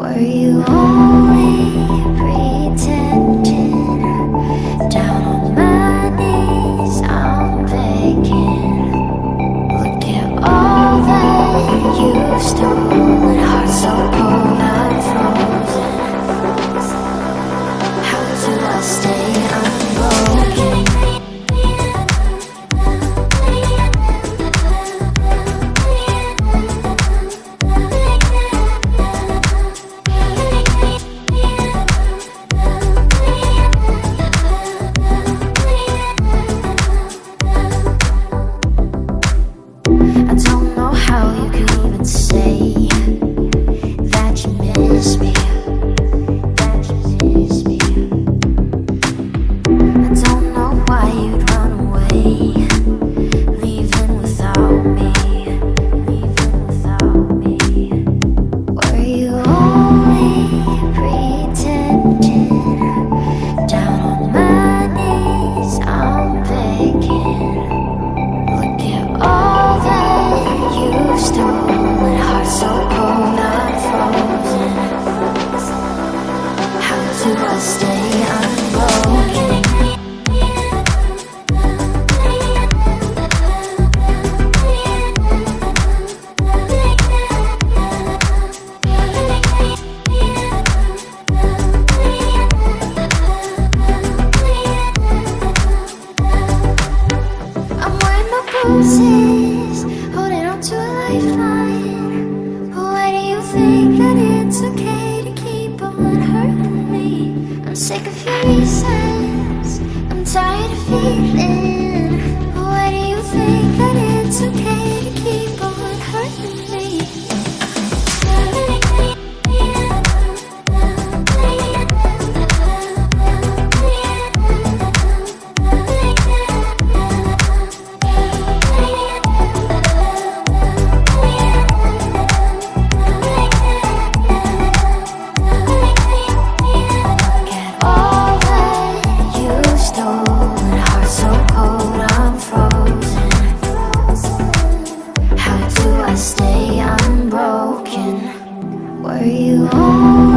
Were you only pretending? Down on my knees, I'm begging. Look at all that you've stolen. Heart so cold, I'm frozen. How do I stay unbroken? I don't know how you could even say that you miss me, that you miss me. I don't know why you'd run away, leaving without me, leaving without me. Were you only pretending? Down on my knees, I'm begging. Look at all that you've stolen. Heart so cold, I'm frozen. How do I stay unbroken? I'm wearing my bruises, holding on to a lifeline. Why do you think that it's okay to keep on hurting me? I'm sick of your reasons, I'm tired of feeling. Why do you think that it's okay to keep on hurting me? All that you've stolen, heart so cold, I'm frozen. How do I stay unbroken? Were you always